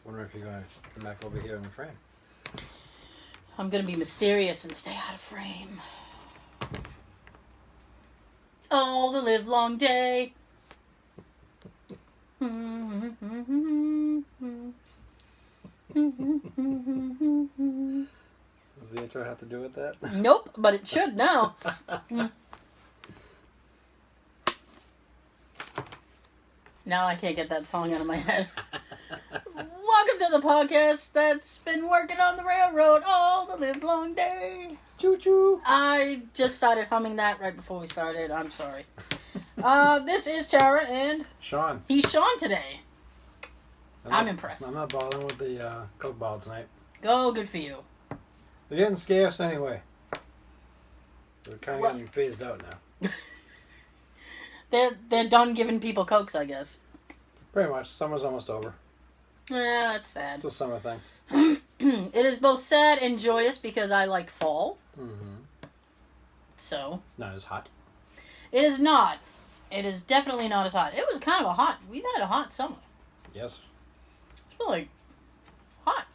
wondering if you're going to come back over here in the frame. I'm going to be mysterious and stay out of frame. All the live long day. Does the intro have to do with that? Nope, but it should now. Now I can't get that song out of my head. Welcome to the podcast that's been working on the railroad all the live long day. Choo choo. I just started humming that right before we started. I'm sorry. This is Tara and Sean. he's Sean today. I'm impressed. I'm not bothering with the Coke bottle tonight. Oh, good for you. They're getting scarce anyway. They're kind of getting phased out now. They're done giving people Cokes, I guess. Pretty much. Summer's almost over. Yeah, that's sad. It's a summer thing. It is both sad and joyous because I like fall. Mm-hmm. So. It's not as hot. It is not. It is definitely not as hot. It was kind of we've had a hot summer. Yes. It's been like hot.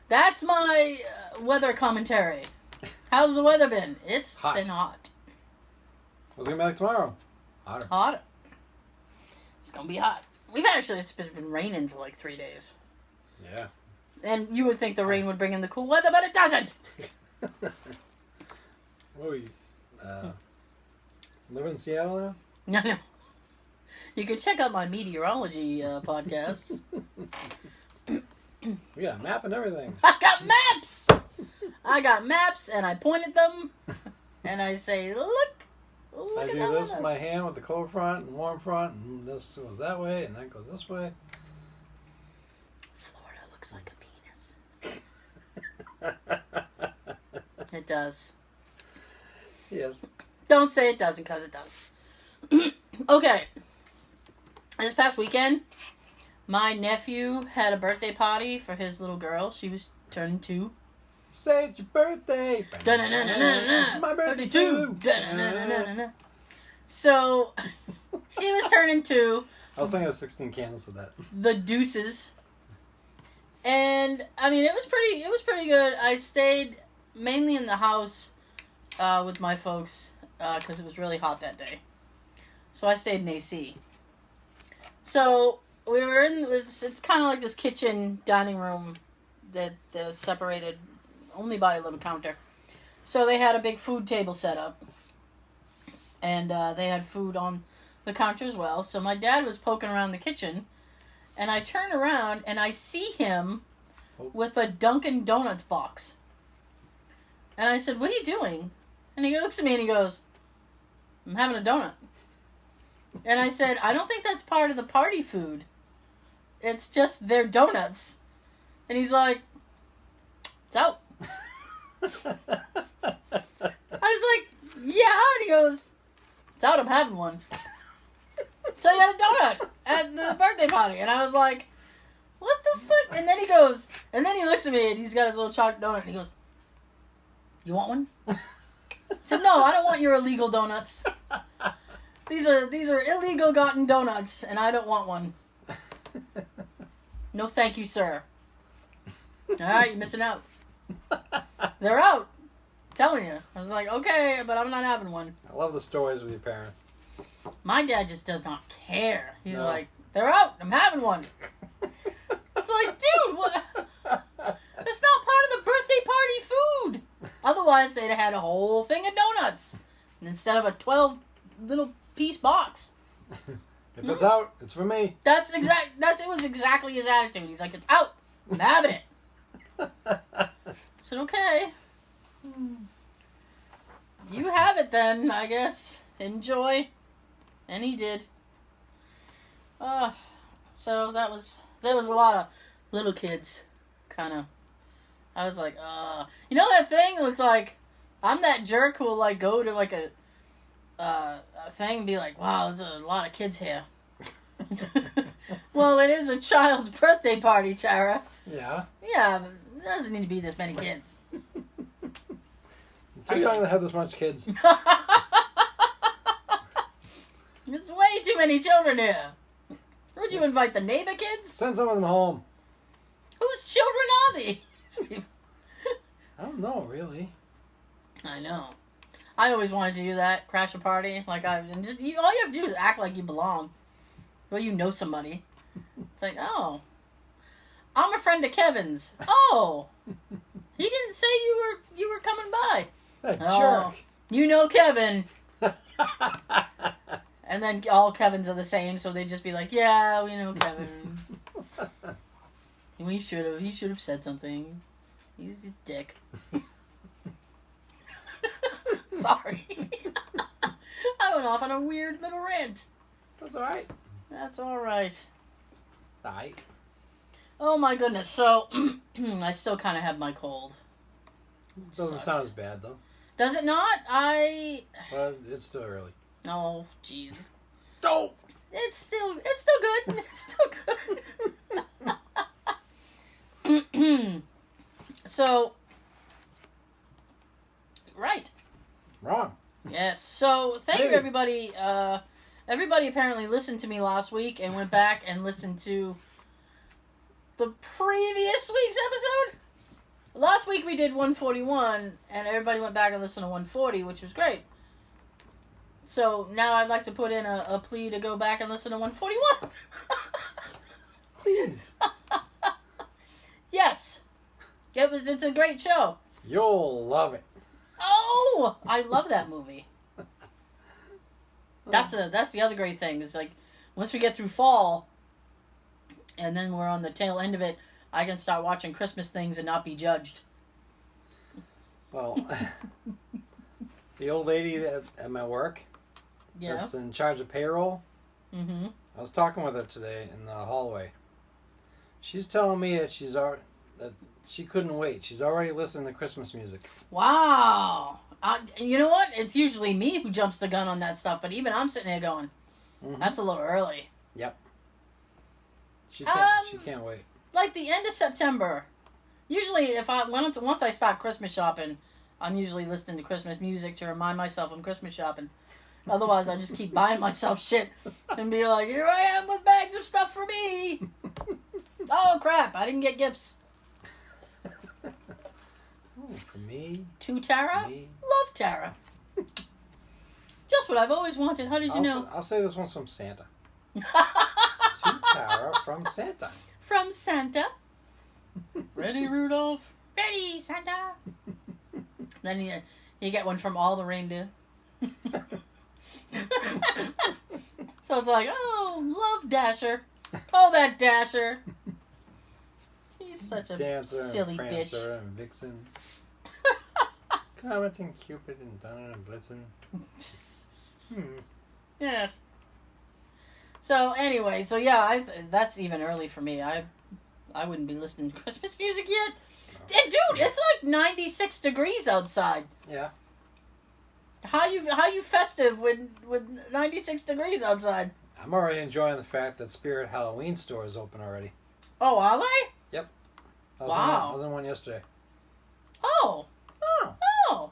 That's my weather commentary. How's the weather been? It's hot. Been hot. What's it going to be like tomorrow? Hotter. Hotter. It's going to be hot. It's been raining for like 3 days. Yeah. And you would think the rain would bring in the cool weather, but it doesn't. What are you? Live in Seattle now? No. You can check out my meteorology podcast. We got a map and everything. I got maps! I got maps, and I point at them, and I say, look I at do that this weather. with my hand with the cold front and warm front, and this goes that way, and that goes this way. Florida looks like a penis. It does. Yes. Don't say it doesn't, because it does. Okay. This past weekend, my nephew had a birthday party for his little girl. She was turning 2. Say it's your birthday. It's my birthday too. So, she was turning 2. I was thinking of 16 candles with that. The deuces. And, I mean, it was pretty good. I stayed mainly in the house with my folks because it was really hot that day. So I stayed in AC. So we were in this, it's kind of like this kitchen dining room that they're separated only by a little counter. So they had a big food table set up. And they had food on the counter as well. So my dad was poking around the kitchen. And I turn around and I see him with a Dunkin' Donuts box. And I said, "What are you doing?" And he looks at me and he goes, "I'm having a donut." And I said, "I don't think that's part of the party food. It's just their donuts." And he's like, "It's out." I was like, "Yeah." And he goes, "It's out, I'm having one." So he had a donut at the birthday party. And I was like, "What the fuck?" And then he goes, and then he looks at me and he's got his little chocolate donut and he goes, "You want one?" I said, "No, I don't want your illegal donuts. These are illegal gotten donuts, and I don't want one. No, thank you, sir." Alright, you're missing out. They're out. I'm telling you. I was like, "Okay, but I'm not having one." I love the stories with your parents. My dad just does not care. He's No. like, "They're out. I'm having one." It's like, dude, what? That's not part of the birthday party food. Otherwise, they'd have had a whole thing of donuts instead of a 12 little piece box. If it's out, it's for me. It was exactly his attitude. He's like, "It's out. I'm having it." I said, "Okay. You have it then, I guess. Enjoy." And he did. So there was a lot of little kids, kind of. I was like, you know that thing? It's like, I'm that jerk who will like go to like a thing and be like, "Wow, there's a lot of kids here." Well, it is a child's birthday party, Tara. Yeah. Yeah, but there doesn't need to be this many kids. Too young to have this much kids. It's way too many children here. Way Would you invite the neighbor kids? Send some of them home. Whose children are these? I don't know, really. I know. I always wanted to do that, crash a party. All you have to do is act like you belong. Well, you know somebody. It's like, oh, I'm a friend of Kevin's. Oh, he didn't say you were coming by. That Oh, jerk. you know Kevin. And then all Kevins are the same, so they just be like, yeah, we know Kevin. He should have said something. He's a dick. Sorry. I went off on a weird little rant. That's alright. That's alright. Alright. Oh my goodness, so I still kind of have my cold. Doesn't Sucks. sound as bad, though. Does it not? But it's still early. Oh, jeez. Oh! It's still good. It's still good. So, right. Wrong. Yes. So, thank you, Hey. everybody. Everybody apparently listened to me last week and went back and listened to the previous week's episode. Last week we did 141, and everybody went back and listened to 140, which was great. So, now I'd like to put in a plea to go back and listen to 141. Please. Yes. It's a great show. You'll love it. Oh, I love that movie. That's the other great thing. Is like once we get through fall, and then we're on the tail end of it, I can start watching Christmas things and not be judged. Well, the old lady at my work Yeah. that's in charge of payroll, Mm-hmm. I was talking with her today in the hallway. She's telling me that that she couldn't wait. She's already listening to Christmas music. Wow. You know what? It's usually me who jumps the gun on that stuff, but even I'm sitting there going, that's a little early. Yep. She can't wait. Like the end of September. Usually, once I start Christmas shopping, I'm usually listening to Christmas music to remind myself I'm Christmas shopping. Otherwise, I just keep buying myself shit and be like, here I am with bags of stuff for me. Oh, crap. I didn't get gifts. Oh, for me. To Tara? Me. Love Tara. Just what I've always wanted. How did you know? I'll say this one's from Santa. To Tara from Santa. From Santa. Ready, Rudolph? Ready, Santa. Then you get one from all the reindeer. So it's like, oh, love Dasher. Oh, that Dasher. He's such a Dancer silly and bitch. Prancer and Vixen. Comet and Cupid and Donner and Blitzen. Yes. So anyway, yeah, that's even early for me. I wouldn't be listening to Christmas music yet. Dude, it's like 96 degrees outside. Yeah. How you festive with 96 degrees outside? I'm already enjoying the fact that Spirit Halloween store is open already. Oh, are they? Yep. I was in one yesterday. Oh. Oh. Oh.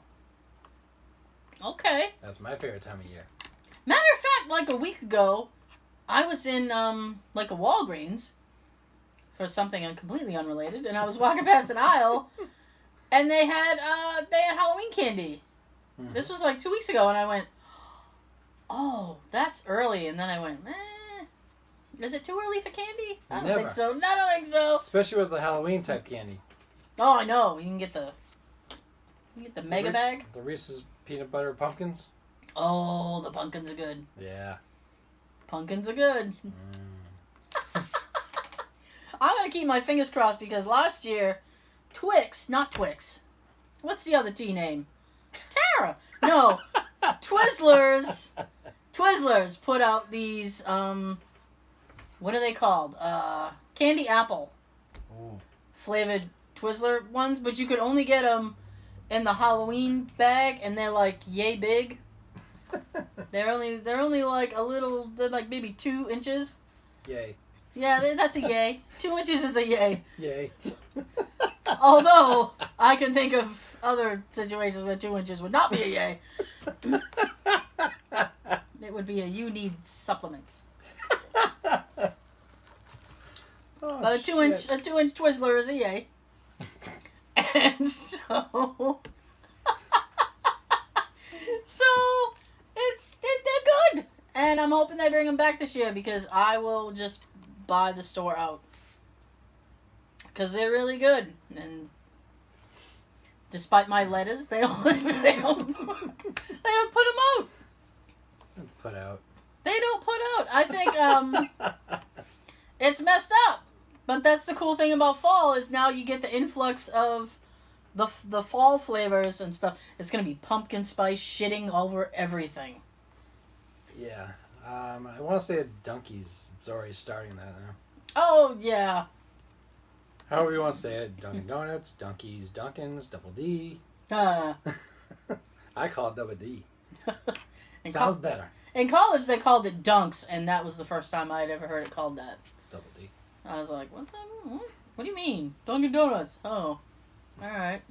Okay. That's my favorite time of year. Matter of fact, like a week ago, I was in like a Walgreens for something completely unrelated, and I was walking past an aisle, and they had Halloween candy. Mm-hmm. This was like 2 weeks ago, and I went, oh, that's early. And then I went, is it too early for candy? I don't think so. No, I don't think so. Especially with the Halloween type candy. Oh, I know. You can get the mega bag. The Reese's peanut butter pumpkins. Oh, the pumpkins are good. Yeah. Pumpkins are good. I'm going to keep my fingers crossed because last year, not Twix. What's the other T name? Tara. No. Twizzlers put out these, what are they called? Candy apple flavored Twizzler ones, but you could only get them in the Halloween bag, and they're like yay big. They're only like a little. They're like maybe 2 inches. Yay. Yeah, that's a yay. 2 inches is a yay. Yay. Although I can think of other situations where 2 inches would not be a yay. It would be a you need supplements. Oh, But a 2-inch Twizzler is a yay. And so they're good. And I'm hoping they bring them back this year because I will just buy the store out. Because they're really good. And despite my letters, they don't put them out. Put out. They don't put out. I think it's messed up. But that's the cool thing about fall is now you get the influx of the fall flavors and stuff. It's going to be pumpkin spice shitting over everything. Yeah. I want to say it's Dunkies. It's already starting that now. Oh, yeah. However you want to say it. Dunkin' Donuts, Dunkies, Dunkins, Double D. I call it Double D. Sounds better. In college, they called it Dunks, and that was the first time I had ever heard it called that. Double D. I was like, what do you mean? Dunkin' Donuts. Oh. Alright.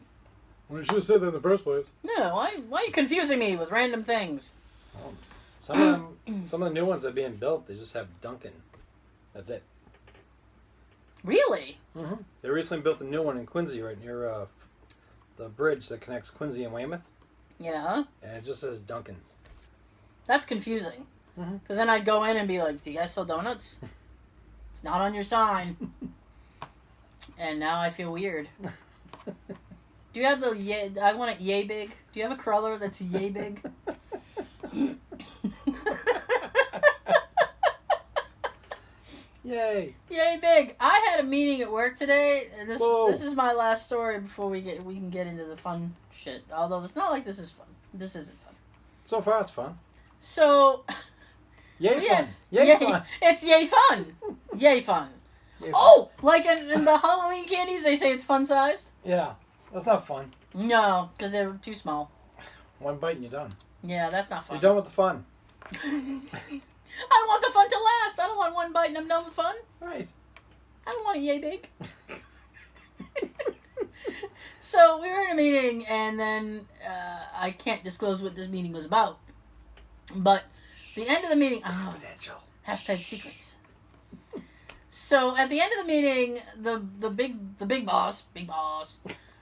Well, you should have said that in the first place. No, why are you confusing me with random things? Well, some of the new ones that are being built, they just have Dunkin'. That's it. Really? Mm-hmm. They recently built a new one in Quincy, right near the bridge that connects Quincy and Weymouth. Yeah. And it just says Dunkin'. That's confusing. Mm-hmm. Because then I'd go in and be like, do you guys sell donuts? It's not on your sign. And now I feel weird. Do you have the yay? I want it yay big. Do you have a cruller that's yay big? Yay! Yay big! I had a meeting at work today, and Whoa. this is my last story before we can get into the fun shit. Although it's not like this is fun. This isn't fun. So far, it's fun. So, Yay yeah, fun! Yay fun! It's yay fun! Yay fun! Yay fun. Oh, like in the Halloween candies, they say it's fun sized. Yeah, that's not fun. No, because they're too small. One bite and you're done. Yeah, that's not fun. You're done with the fun. I want the fun to last. I don't want one bite and I'm done with fun. Right. I don't want a yay big. So we were in a meeting, and then I can't disclose what this meeting was about. But the end of the meeting, Confidential. Hashtag secrets. So at the end of the meeting, the big boss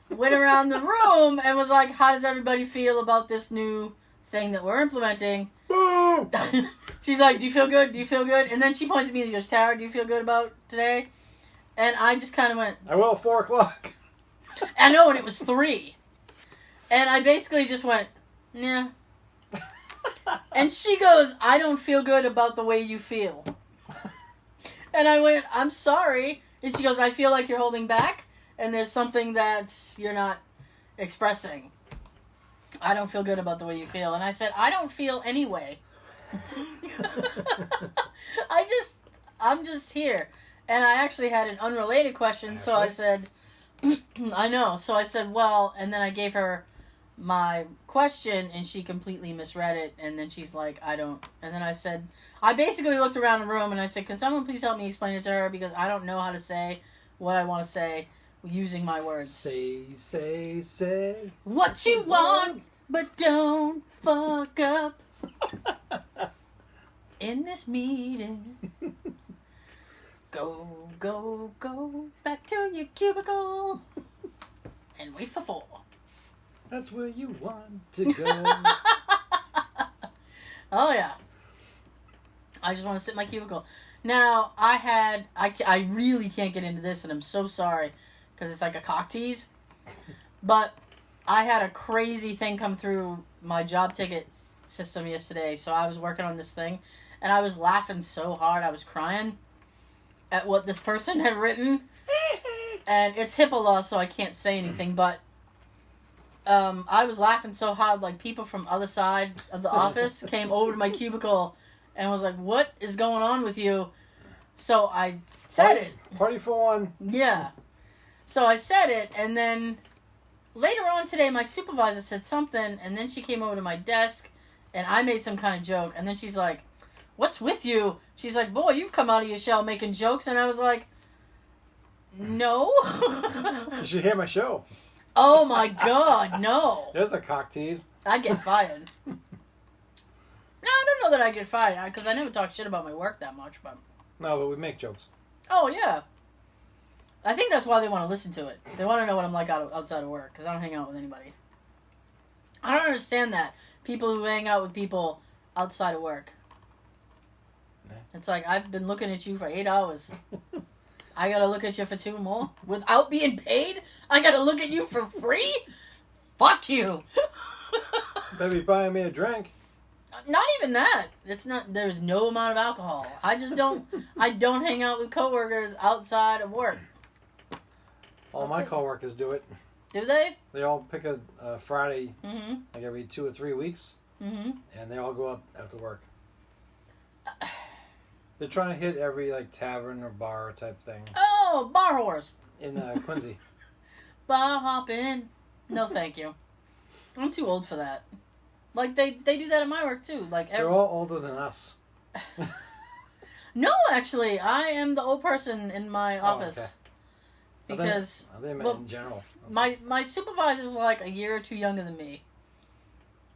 went around the room and was like, "How does everybody feel about this new thing that we're implementing?" Boom! She's like, "Do you feel good? Do you feel good?" And then she points at me and goes, "Tara, do you feel good about today?" And I just kind of went, I will at 4 o'clock. I know, and it was 3. And I basically just went, "Nah." And she goes, "I don't feel good about the way you feel." And I went, "I'm sorry." And she goes, "I feel like you're holding back, and there's something that you're not expressing. I don't feel good about the way you feel." And I said, "I don't feel anyway." I'm just here. And I actually had an unrelated question, so I said, I know. So I said, well, and then I gave her my question, and she completely misread it, and then she's like, I don't. And then I said, I basically looked around the room, and I said, can someone please help me explain it to her, because I don't know how to say what I want to say using my words. Say. What you want, but don't fuck up in this meeting. Go back to your cubicle and wait for 4. That's where you want to go. Oh yeah. I just want to sit in my cubicle. Now, I really can't get into this, and I'm so sorry, because it's like a cock tease. But I had a crazy thing come through my job ticket system yesterday, so I was working on this thing, and I was laughing so hard I was crying at what this person had written. And it's HIPAA law, so I can't say anything, but I was laughing so hard, like people from other side of the office came over to my cubicle and was like, what is going on with you? So I said it. Party for one. Yeah. So I said it, and then later on today, my supervisor said something, and then she came over to my desk, and I made some kind of joke, and then she's like, what's with you? She's like, boy, you've come out of your shell making jokes, and I was like, no. You should hear my show. Oh my God, no. There's a cock tease. I'd get fired. No, I don't know that I'd get fired, because I never talk shit about my work that much, but... No, but we make jokes. Oh, yeah. I think that's why they want to listen to it. They want to know what I'm like outside of work, because I don't hang out with anybody. I don't understand that. People who hang out with people outside of work. It's like, I've been looking at you for 8 hours. I gotta look at you for 2 more? Without being paid? I gotta look at you for free? Fuck you! Maybe buying me a drink. Not even that. It's not. There's no amount of alcohol. I just don't. I don't hang out with coworkers outside of work. All my coworkers do it. Do they? They all pick a Friday, Mm-hmm. like every 2 or 3 weeks, Mm-hmm. and they all go out after work. They're trying to hit every like tavern or bar type thing. Oh, bar whores. In Quincy. Bar hopping. No, thank you. I'm too old for that. Like, they do that at my work, too. Like They're all older than us. No, actually. I am the old person in my office. Okay. Because... I think in general. My supervisor's like a year or 2 younger than me.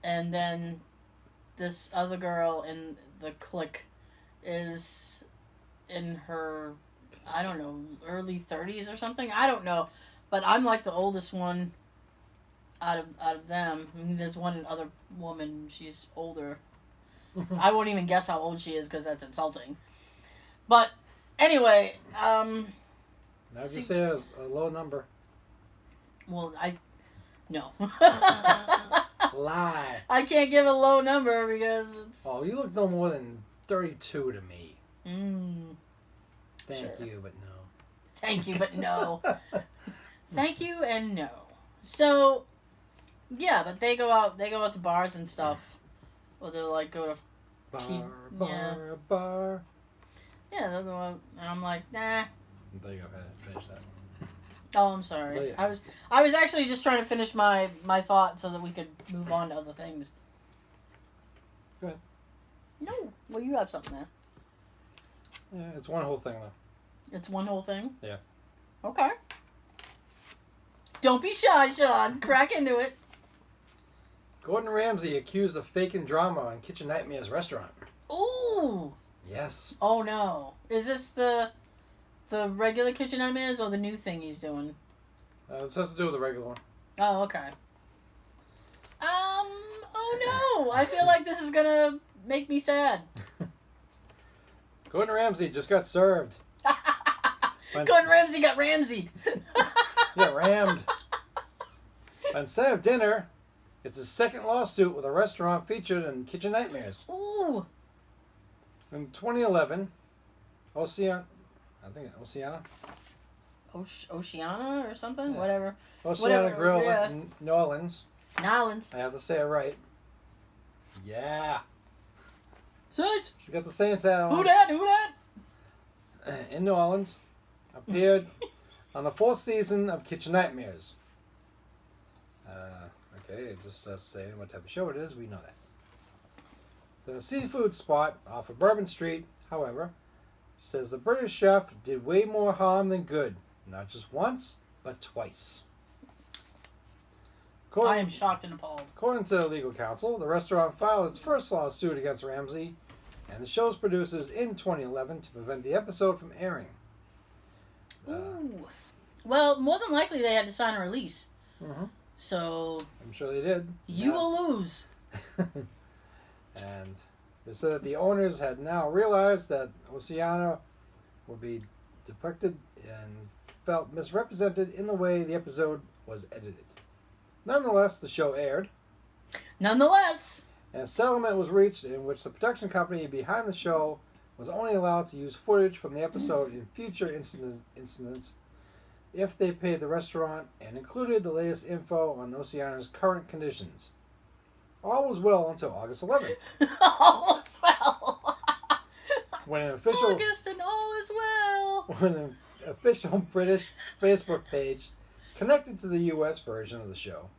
And then this other girl in the clique is in her, I don't know, early 30s or something. I don't know. But I'm like the oldest one out of them. I mean, there's one other woman, she's older. I won't even guess how old she is because that's insulting. But anyway, now just say a low number. Well, no. Lie. I can't give a low number because it's... Oh, you look no more than 32 to me. Thank Sure. you, but no. Thank you, but no. Thank you and no. So, yeah, but they go out to bars and stuff. Or they'll like go to bar. Yeah, they'll go out and I'm like, nah. There you go, finish that. Oh, I'm sorry. Yeah. I was actually just trying to finish my thought so that we could move on to other things. Go ahead. No. Well, you have something there. Yeah, it's one whole thing though. It's one whole thing? Yeah. Okay. Don't be shy, Sean. Crack into it. Gordon Ramsay accused of faking drama on Kitchen Nightmares restaurant. Ooh. Yes. Oh no. Is this the regular Kitchen Nightmares or the new thing he's doing? This has to do with the regular one. Oh, okay. Oh no. I feel like this is gonna make me sad. Gordon Ramsay just got served. Gordon Ramsay got Ramsay'd. Got rammed. Instead of dinner, it's his second lawsuit with a restaurant featured in Kitchen Nightmares. Ooh. In 2011, Oceana? Oceana or something? Yeah. Whatever. Oceana Grill yeah. in New Orleans. Nolans. I have to say it right. Yeah. Such. She got the same tattoo on. Who that? In New Orleans, appeared on the 4th season of Kitchen Nightmares. Okay, it just saying what type of show it is. We know that. The seafood spot off of Bourbon Street, however, says the British chef did way more harm than good. Not just once, but twice. I am shocked and appalled. According to legal counsel, the restaurant filed its first lawsuit against Ramsay and the show's producers in 2011 to prevent the episode from airing. Ooh. Well, more than likely they had to sign a release. Mm-hmm. So... I'm sure they did. You will lose. And they said that the owners had now realized that Oceana would be depicted and felt misrepresented in the way the episode was edited. Nonetheless, the show aired. Nonetheless. And a settlement was reached in which the production company behind the show was only allowed to use footage from the episode in future incidents if they paid the restaurant and included the latest info on Oceana's current conditions. All was well until August 11th. All is well. When an official August and all is well. When an official British Facebook page connected to the U.S. version of the show,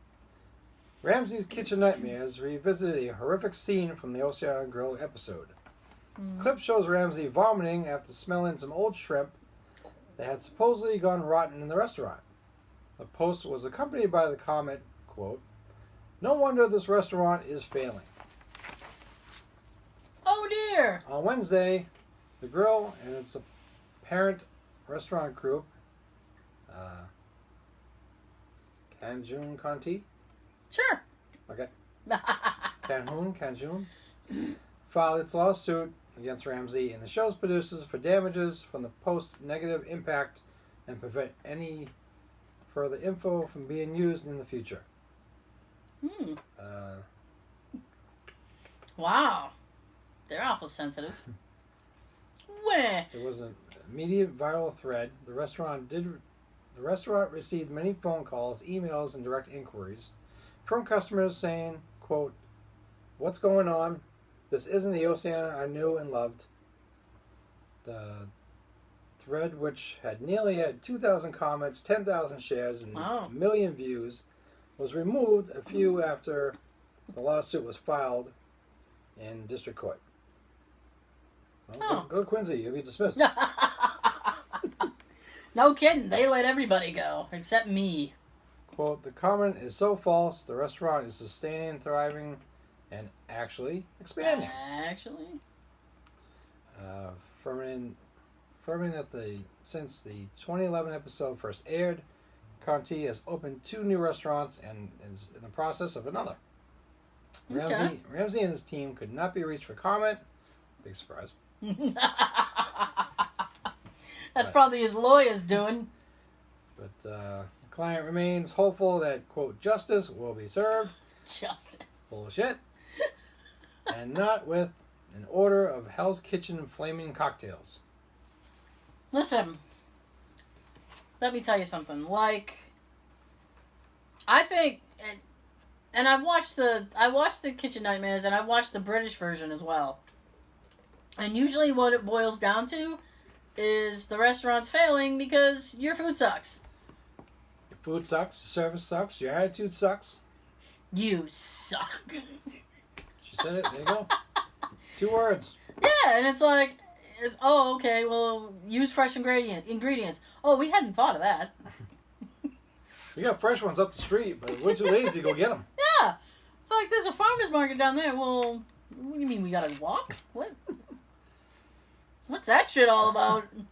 Ramsay's Kitchen Nightmares revisited a horrific scene from the Oceana Grill episode. The clip shows Ramsay vomiting after smelling some old shrimp that had supposedly gone rotten in the restaurant. The post was accompanied by the comment, quote, "No wonder this restaurant is failing." Oh dear! On Wednesday, the grill and its parent restaurant group, Kanjun Conti. Sure. Okay. Kanjun filed its lawsuit against Ramsay and the show's producers for damages from the post's negative impact and prevent any further info from being used in the future. Wow. They're awful sensitive. Wah. It was an immediate viral thread. The restaurant received many phone calls, emails, and direct inquiries from customers saying, quote, "What's going on? This isn't the Oceana I knew and loved." The thread, which had nearly 2,000 comments, 10,000 shares, and a million views, was removed a few after the lawsuit was filed in district court. Well, go to Quincy. You'll be dismissed. No kidding. They let everybody go, except me. Quote, "The comment is so false. The restaurant is sustaining, thriving, and actually expanding." Affirming that since the 2011 episode first aired, Conti has opened 2 new restaurants and is in the process of another. Okay. Ramsay and his team could not be reached for comment. Big surprise. That's probably his lawyers doing. But the client remains hopeful that, quote, "justice will be served." Justice. Bullshit. And not with an order of Hell's Kitchen flaming cocktails. Listen, let me tell you something. Like, I think, and I watched the Kitchen Nightmares, and I watched the British version as well. And usually, what it boils down to is the restaurant's failing because your food sucks. Your food sucks. Your service sucks. Your attitude sucks. You suck. She said it. There you go. 2 words. Yeah, and it's like, okay, well, use fresh ingredients. Oh, we hadn't thought of that. We got fresh ones up the street, but we're too lazy to go get them. Yeah. It's like, there's a farmer's market down there. Well, what do you mean we gotta walk? What? What's that shit all about? I'm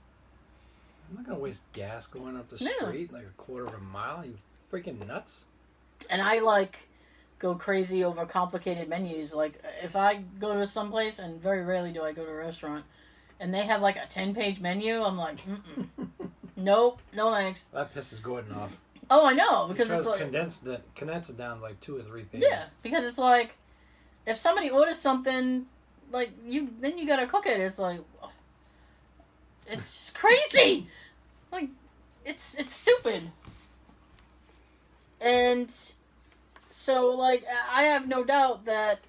not going to waste gas going up the street like a quarter of a mile. You freaking nuts. And I, go crazy over complicated menus. Like, if I go to someplace, and very rarely do I go to a restaurant, and they have, a 10-page menu, I'm like, nope, no thanks. That pisses Gordon off. Oh, I know, because it's like... Condense it down to 2 or 3 pages. Yeah, because it's like, if somebody orders something, then you gotta cook it. It's like... It's just crazy! It's stupid. And so, I have no doubt that,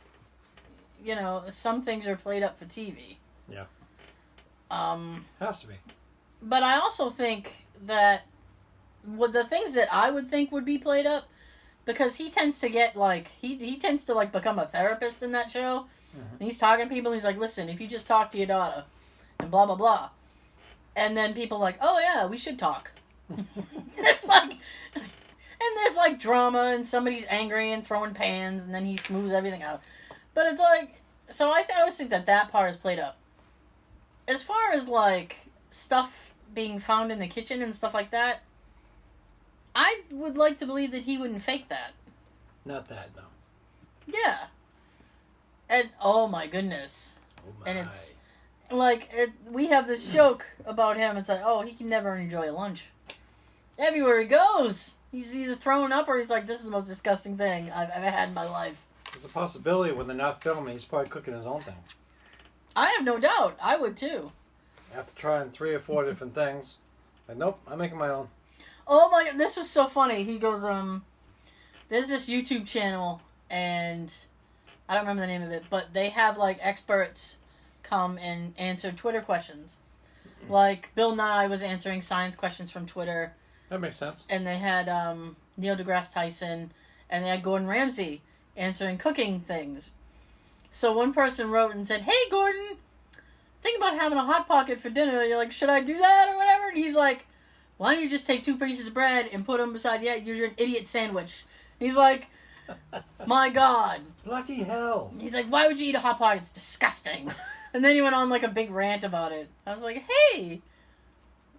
some things are played up for TV. Yeah. Has to be. But I also think that the things that I would think would be played up, because he tends to get, he tends to, become a therapist in that show. Mm-hmm. And he's talking to people, and he's like, listen, if you just talk to your daughter, and blah, blah, blah. And then people are like, oh, yeah, we should talk. It's like... And there's, drama, and somebody's angry and throwing pans, and then he smooths everything out. But it's like... So I always think that part is played up. As far as, stuff being found in the kitchen and stuff like that, I would like to believe that he wouldn't fake that. Not that, no. Yeah. And, oh my goodness. Oh my. And it's... we have this joke about him. It's like, oh, he can never enjoy lunch. Everywhere he goes, he's either throwing up or he's like, this is the most disgusting thing I've ever had in my life. There's a possibility when they're not filming, he's probably cooking his own thing. I have no doubt. I would too. After trying 3 or 4 different things, nope, I'm making my own. Oh my God, this was so funny. He goes, there's this YouTube channel, and I don't remember the name of it, but they have, experts come and answer Twitter questions. Bill Nye was answering science questions from Twitter. That makes sense. And they had Neil deGrasse Tyson, and they had Gordon Ramsay answering cooking things. So one person wrote and said, hey, Gordon, think about having a Hot Pocket for dinner. You're like, should I do that or whatever? And he's like, why don't you just take 2 pieces of bread and put them beside, you're an idiot sandwich. He's like, my God. Bloody hell. He's like, why would you eat a Hot Pocket? It's disgusting. And then he went on a big rant about it. I was like, hey,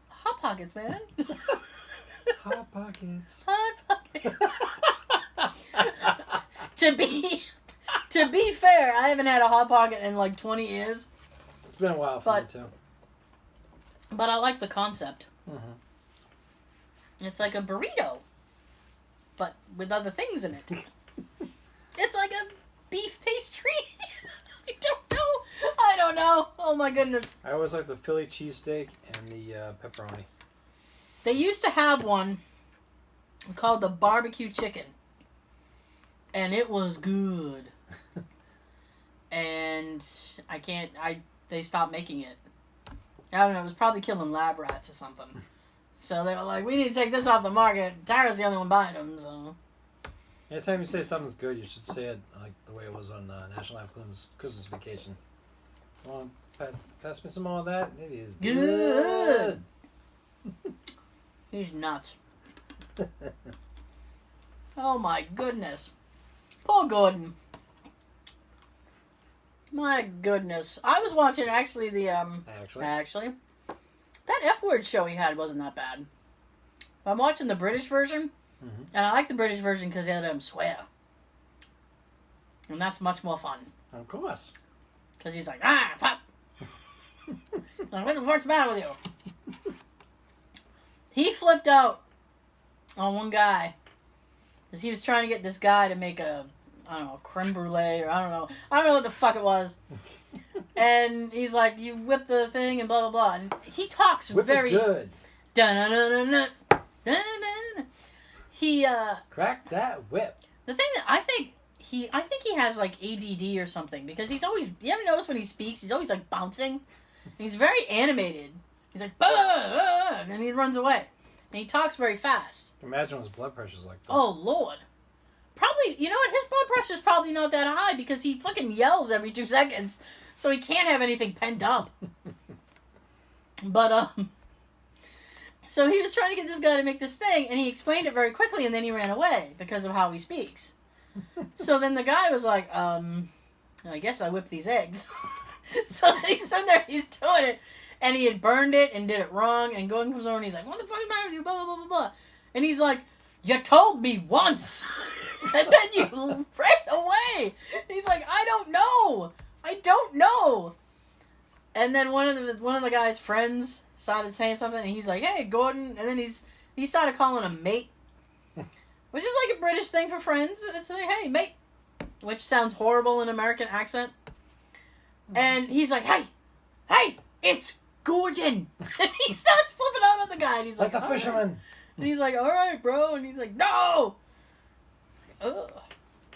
Hot Pockets, man. Hot Pockets. Hot Pockets. To be fair, I haven't had a Hot Pocket in like 20 years. It's been a while for me, too. But I like the concept. Mm-hmm. It's like a burrito, but with other things in it. It's like a beef pastry. I don't know. Oh my goodness. I always like the Philly cheesesteak and the pepperoni. They used to have one called the barbecue chicken. And it was good. And they stopped making it. I don't know, it was probably killing lab rats or something. So they were like, we need to take this off the market. Tara's the only one buying them, so. Anytime you say something's good, you should say it like the way it was on National Lampoon's Christmas Vacation. Well, pass me some more of that. It is good. He's nuts. Oh my goodness. Poor Gordon. My goodness. I was watching actually Actually. That F-word show he had wasn't that bad. I'm watching the British version. Mm-hmm. And I like the British version because they let him swear. And that's much more fun. Of course. Because he's like, fuck. Like, what the fuck's the matter with you? He flipped out on one guy. Because he was trying to get this guy to make a, I don't know, creme brulee or I don't know what the fuck it was. And he's like, you whip the thing and blah, blah, blah. And he talks Whip very... it good. Dun-dun-dun-dun-dun. Dun-dun-dun. He, Crack that whip. The thing that I think he has like ADD or something because he's always, you ever notice when he speaks, he's always like bouncing? He's very animated. He's like, bah, bah, and then he runs away. And he talks very fast. Imagine his blood pressure's like that. Oh, Lord. Probably, you know what, his blood pressure's probably not that high because he fucking yells every 2 seconds. So he can't have anything pent up. But, so he was trying to get this guy to make this thing, and he explained it very quickly, and then he ran away because of how he speaks. So then the guy was like, I guess I whipped these eggs. So then he's in there, he's doing it, and he had burned it and did it wrong, and Gordon comes over and he's like, what the fuck is the matter with you, blah, blah, blah, blah, blah. And he's like, you told me once, and then you ran away. He's like, I don't know. And then one of the guy's friends started saying something, and he's like, hey, Gordon, and then he started calling him mate, which is like a British thing for friends. It's like, hey, mate, which sounds horrible in American accent. And he's like, hey, it's Gordon. And he starts flipping out at the guy, and he's like, the fisherman. Right. And he's like, all right, bro. And he's like, no. It's like, ugh,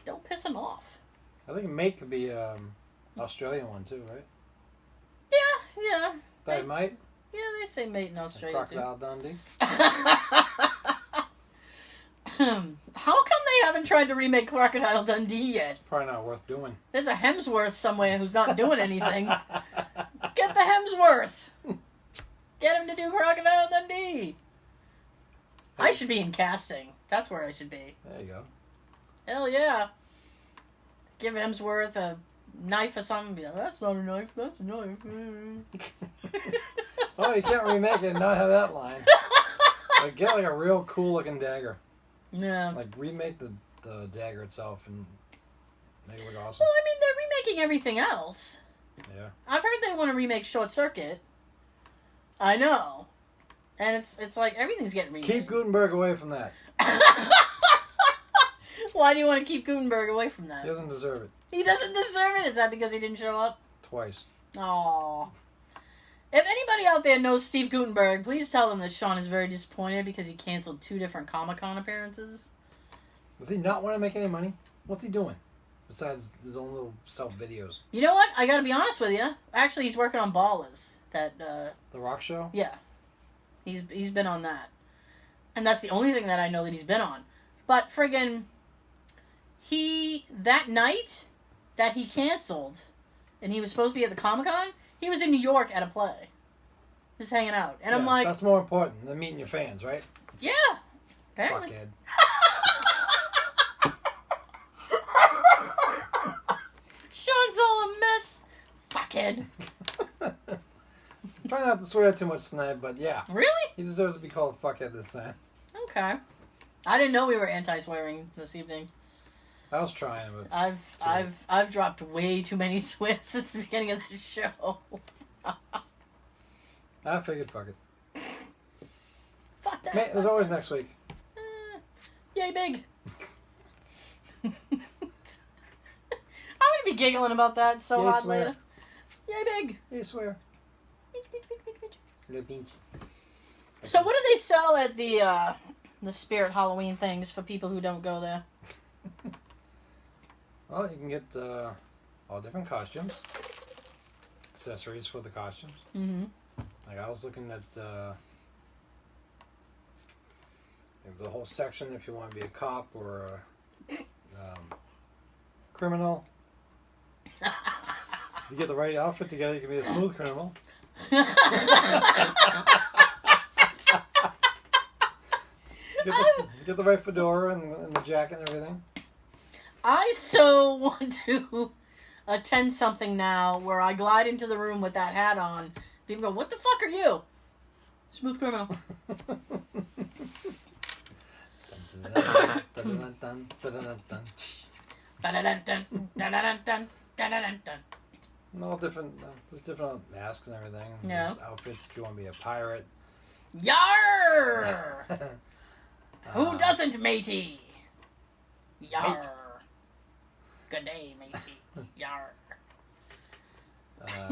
don't piss him off. I think mate could be Australian one too, right? Yeah. Dynamite. Yeah, they say mate in Australia Crocodile Dundee. How come they haven't tried to remake Crocodile Dundee yet? Probably not worth doing. There's a Hemsworth somewhere who's not doing anything. Get the Hemsworth. Get him to do Crocodile Dundee. I should be in casting. That's where I should be. There you go. Hell yeah. Give Hemsworth a knife or something. Be like, that's not a knife. That's a knife. Oh, you can't remake it and not have that line. Like, get like a real cool looking dagger. Yeah. Like remake the dagger itself and make it look awesome. Well, I mean, they're remaking everything else. Yeah. I've heard they want to remake Short Circuit. I know. And it's like everything's getting remade. Keep Gutenberg away from that. Why do you want to keep Gutenberg away from that? He doesn't deserve it. He doesn't deserve it? Is that because he didn't show up? Twice. Aww. If anybody out there knows Steve Gutenberg, please tell them that Sean is very disappointed because he canceled 2 different Comic-Con appearances. Does he not want to make any money? What's he doing? Besides his own little self-videos. You know what? I gotta be honest with you. Actually, he's working on Ballers. The Rock Show? Yeah. He's been on that. And that's the only thing that I know that he's been on. But friggin', that night that he canceled, and he was supposed to be at the Comic-Con, he was in New York at a play. Just hanging out. And I'm like... That's more important than meeting your fans, right? Yeah. Apparently. Fuckhead. Sean's all a mess. Fuckhead. Try not to swear too much tonight, but yeah. Really? He deserves to be called a fuckhead this time. Okay. I didn't know we were anti-swearing this evening. I was trying, but I've dropped way too many swears since the beginning of the show. I figured, fuck it. Fuck that. There's always next week. Yay big. I'm gonna be giggling about that so hard later. Yay big. You swear. So what do they sell at the Spirit Halloween things for people who don't go there? Well, you can get all different costumes, accessories for the costumes. Mm-hmm. Like I was looking at there's a whole section if you want to be a cop or a criminal. You get the right outfit together, you can be a smooth criminal. Get the right fedora and the jacket and everything. I so want to attend something now where I glide into the room with that hat on. People go, "What the fuck are you?" Smooth criminal. All different. There's different masks and everything. Yeah. There's outfits if you want to be a pirate. Yar! Who doesn't, matey? Yar. Mate. Good day, matey. Yar.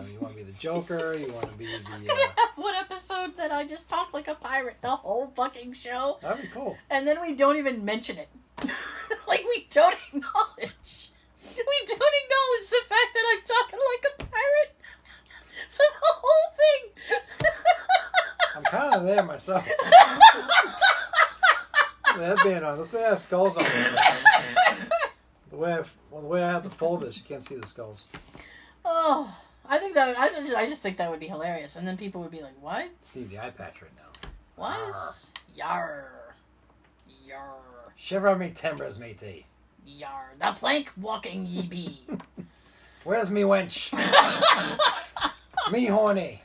You want to be the Joker. You want to be I'm the. gonna have one episode that I just talk like a pirate the whole fucking show, That'd be cool. and then we don't even mention it. Like we don't acknowledge. We don't acknowledge the fact that I'm talking like a pirate for the whole thing. I'm kind of there myself. That being on, let's have skulls on there. The way I have to fold this, you can't see the skulls. Oh, I just think that would be hilarious, and then people would be like, "What? Just need the eye patch right now. What? Yar, yar, Shiver me timbers, matey. yar. The plank walking ye be." Where's me wench? Me horny.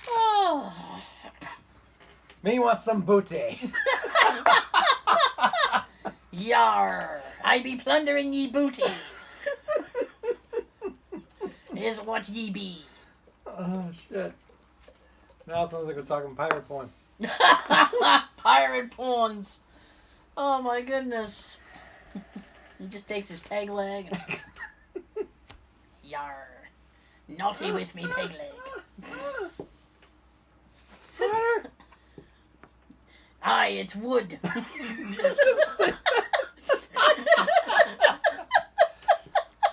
Oh. Me want some booty. Yar, I be plundering ye booty. Is what ye be. Oh shit. Now it sounds like we're talking pirate porn. Pirate pawns. Oh my goodness. He just takes his peg leg. And... Yar. Naughty with me peg leg. Water. Aye, it's wood.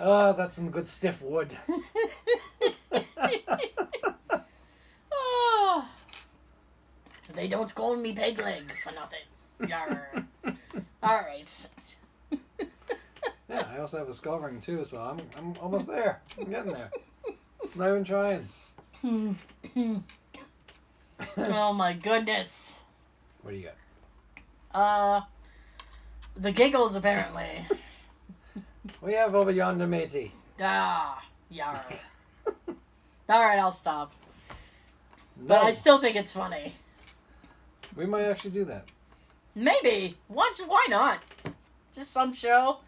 Oh, that's some good stiff wood. Oh. They don't scorn me peg leg for nothing. Yar. Alright. Yeah, I also have a skull ring too, so I'm almost there. I'm getting there. Not even trying. Oh my goodness. What do you got? The giggles apparently. We have over yonder, matey. Ah, yar. Alright, I'll stop. No, But I still think it's funny. we might actually do that. Maybe. Why not? Just some show.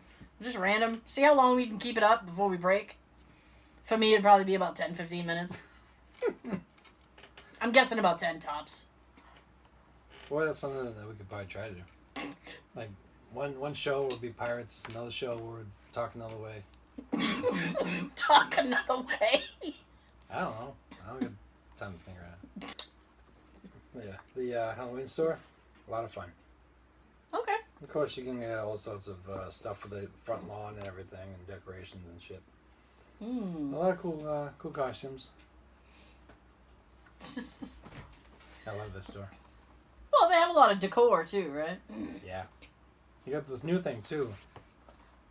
Just random. See how long we can keep it up before we break. For me, it'd probably be about 10-15 minutes. I'm guessing about 10 tops. Boy, that's something that we could probably try to do. Like, one show would be pirates, another show would talk another way. Talk another way. I don't know. I don't get time to think around. But yeah, the Halloween store, a lot of fun. Okay. Of course, you can get all sorts of stuff for the front lawn and everything, and decorations and shit. A lot of cool costumes. I love this store. Well, they have a lot of decor too, right? Yeah. You got this new thing too.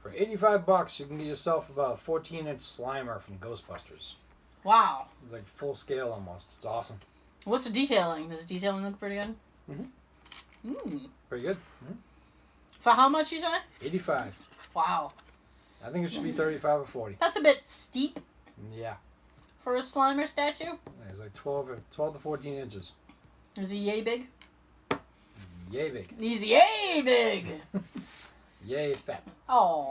For $85, you can get yourself about a 14-inch Slimer from Ghostbusters. Wow. It's like full scale almost. It's awesome. What's the detailing? Does the detailing look pretty good? Pretty good. For how much you say? $85. Wow. I think it should be $35 or $40. That's a bit steep Yeah. for a Slimer statue. It's like 12 to 14 inches. Is he yay big? Yay big. He's yay big. Yay fat. Oh.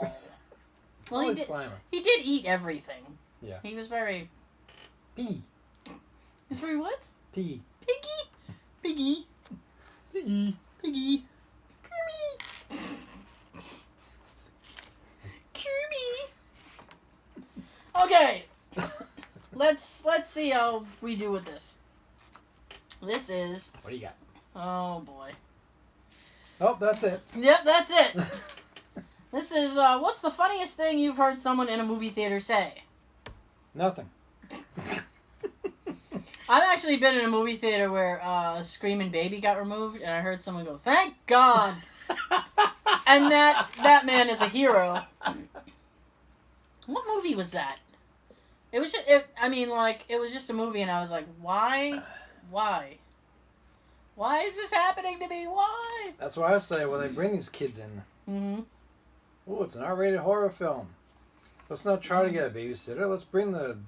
Well, Always Slimer. he did eat everything. Yeah. He was very... Pea. He's very what? Pea. Piggy. Piggy. Piggy. Piggy. Kirby. Kirby. Okay. Let's see how we do with this. This is... What do you got? Oh, boy. Oh, that's it. Yep, that's it. This is, what's the funniest thing you've heard someone in a movie theater say? Nothing. I've actually been in a movie theater where a screaming baby got removed, and I heard someone go, "Thank God!" And that man is a hero. What movie was that? It was just, it was just a movie, and I was like, why? Why is this happening to me? Why? That's why I say when they bring these kids in. Mm-hmm. Oh, it's an R-rated horror film. Let's not try to get a babysitter. Let's bring the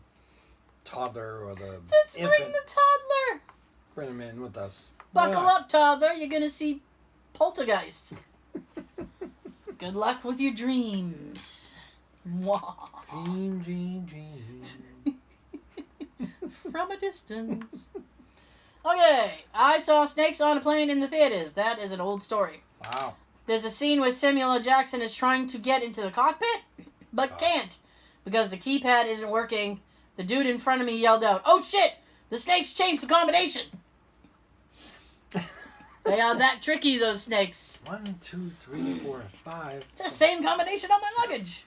toddler or the Let's infant. bring the toddler. Bring them in with us. Buckle up, toddler. You're gonna see Poltergeist. Good luck with your dreams. Mwah. Dream. From a distance. Okay, I saw snakes on a plane in the theaters. That is an old story. Wow. There's a scene where Samuel L. Jackson is trying to get into the cockpit, but can't because the keypad isn't working. The dude in front of me yelled out, "Oh shit! The snakes changed the combination!" They are that tricky, those snakes. 1, 2, 3, 4, 5. It's the same combination on my luggage.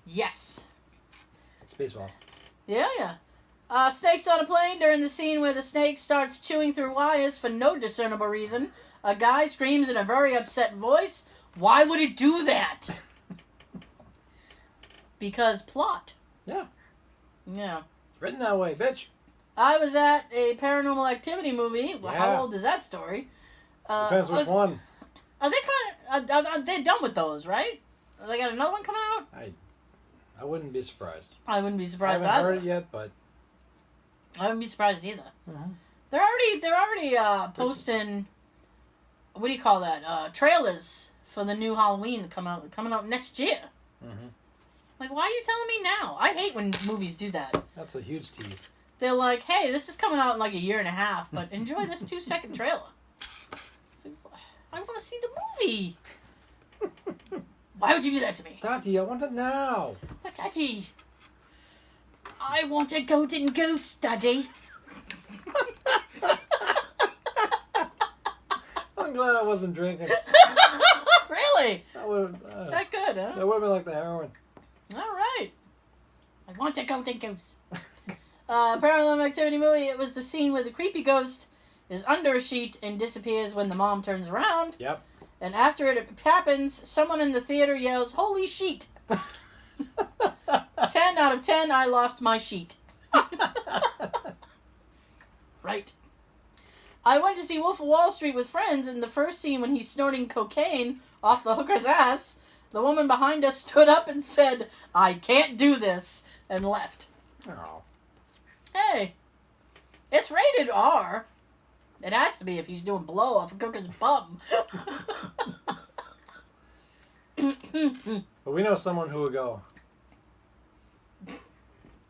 Yes. Spaceballs. Yeah. Snakes on a plane. During the scene where the snake starts chewing through wires for no discernible reason, a guy screams in a very upset voice, "Why would it do that?" Because plot. Yeah. Yeah. Written that way, bitch. I was at a Paranormal Activity movie. Well, Yeah. how old is that story? Depends which one. Are they they're done with those, right? They got another one coming out? I wouldn't be surprised. I wouldn't be I surprised haven't either. heard it yet, but... I wouldn't be surprised either. Mm-hmm. They're already posting, what do you call that? Trailers for the new Halloween coming out next year. Mm-hmm. Like, why are you telling me now? I hate when movies do that. That's a huge tease. They're like, "Hey, this is coming out in like a year and a half, but enjoy this 2-second trailer." It's like, I want to see the movie. Why would you do that to me? Daddy, I want it now. But Daddy, I want a golden goose, Daddy. I'm glad I wasn't drinking. Really? That would That good, huh? that would have been like the heroin. All right. I want a golden goose. Paranormal Activity movie. It was the scene where the creepy ghost is under a sheet and disappears when the mom turns around. Yep. And after it happens, someone in the theater yells, "Holy sheet!" 10 out of 10, I lost my sheet. Right. I went to see Wolf of Wall Street with friends, and the first scene when he's snorting cocaine off the hooker's ass, the woman behind us stood up and said, "I can't do this," and left. Oh. Hey, it's rated R. It has to be if he's doing blow off a cooker's bum. But we know someone who would go.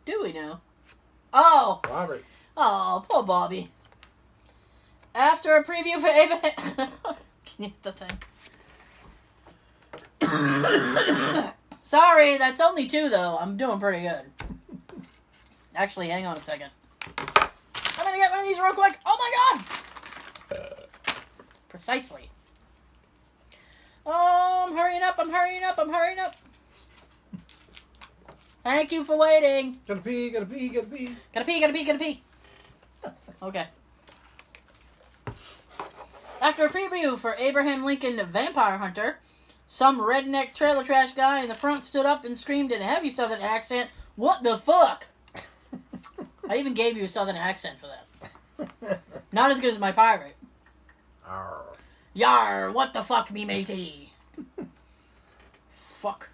Do we now? Oh! Robert. Oh, poor Bobby. After a preview for Ava... Can you hit the thing? Sorry, that's only 2, though. I'm doing pretty good. Actually, hang on a second. I'm gonna get one of these real quick. Oh my god! Precisely. Oh, I'm hurrying up. Thank you for waiting. Gotta pee. Gotta pee. Okay. After a preview for Abraham Lincoln Vampire Hunter, some redneck trailer trash guy in the front stood up and screamed in a heavy southern accent, "What the fuck?" I even gave you a southern accent for that. Not as good as my pirate. Arr. Yar, what the fuck, me matey? Fuck.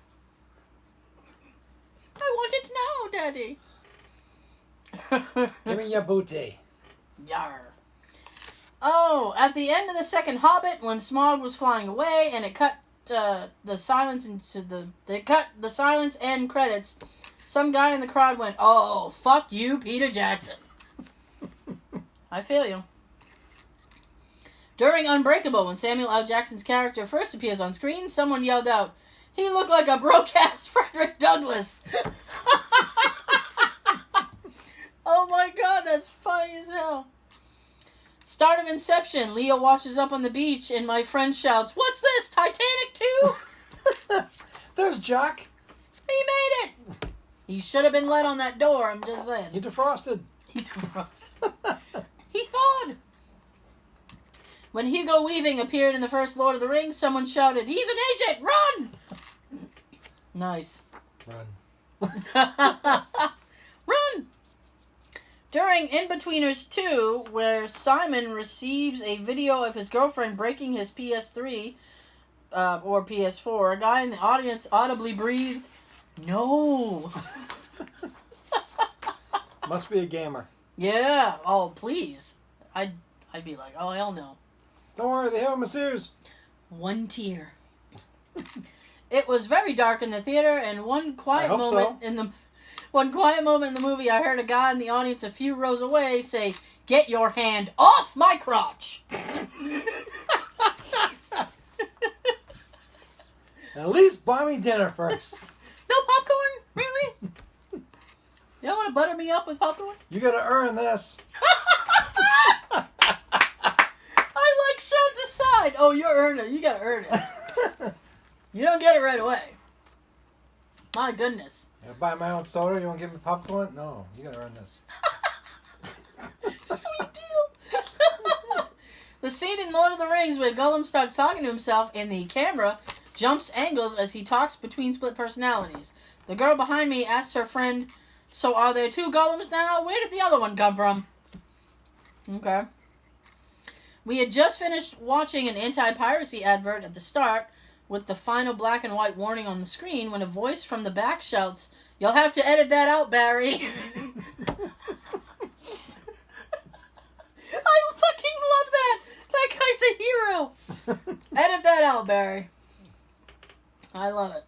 I want it now, Daddy. Give me your booty. Yarr. Oh, at the end of the second Hobbit, when Smaug was flying away, and it cut the silence and credits, some guy in the crowd went, "Oh, fuck you, Peter Jackson." I feel you. During Unbreakable, when Samuel L. Jackson's character first appears on screen, someone yelled out, "He looked like a broke-ass Frederick Douglass." Oh my god, that's funny as hell. Start of Inception, Leo washes up on the beach and my friend shouts, "What's this, Titanic 2?" There's Jack. He made it. He should have been let on that door, I'm just saying. He defrosted. He thawed. When Hugo Weaving appeared in the first Lord of the Rings, someone shouted, "He's an agent! Run!" Nice. Run. Run! During In-Betweeners 2, where Simon receives a video of his girlfriend breaking his PS3 or PS4, a guy in the audience audibly breathed, "No." Must be a gamer. Yeah. Oh, please. I'd be like, oh, hell no. Don't worry, they have masseurs. One tear. It was very dark in the theater, and one quiet moment in the movie, I heard a guy in the audience a few rows away say, "Get your hand off my crotch." At least buy me dinner first. No popcorn? Really? You don't want to butter me up with popcorn? You gotta earn this. I like Sean's aside. Oh, you're earning it. You gotta earn it. You don't get it right away. My goodness. I buy my own soda. You won't give me popcorn? No, you gotta earn this. Sweet deal. The scene in Lord of the Rings where Gollum starts talking to himself and the camera jumps angles as he talks between split personalities. The girl behind me asks her friend, "So are there two Gollums now? Where did the other one come from?" Okay. We had just finished watching an anti-piracy advert at the start with the final black and white warning on the screen when a voice from the back shouts, "You'll have to edit that out, Barry." I fucking love that. That guy's a hero. Edit that out, Barry. I love it.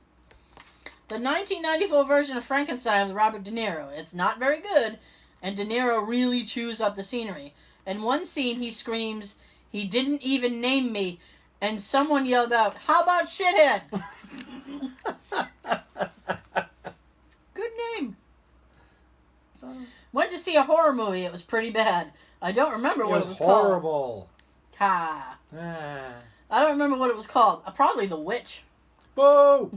The 1994 version of Frankenstein with Robert De Niro. It's not very good, and De Niro really chews up the scenery. In one scene, he screams, "He didn't even name me," and someone yelled out, "How about shithead?" Good name. Went to see a horror movie. It was pretty bad. I don't remember what it was called. Horrible. Ha. Ah. I don't remember what it was called. Probably The Witch. Boo! I know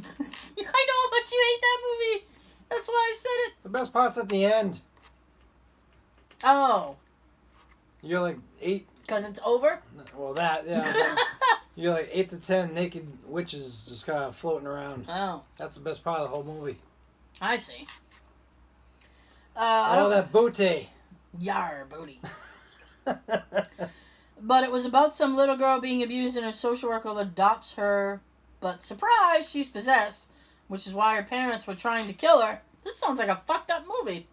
how much you hate that movie. That's why I said it. The best part's at the end. Oh. You're like 8. Because it's over? Well, that, yeah. You're like 8 to 10 naked witches just kind of floating around. Oh. That's the best part of the whole movie. I see. All that booty. Yar, booty. But it was about some little girl being abused and her social worker adopts her, but surprise, she's possessed, which is why her parents were trying to kill her. This sounds like a fucked up movie.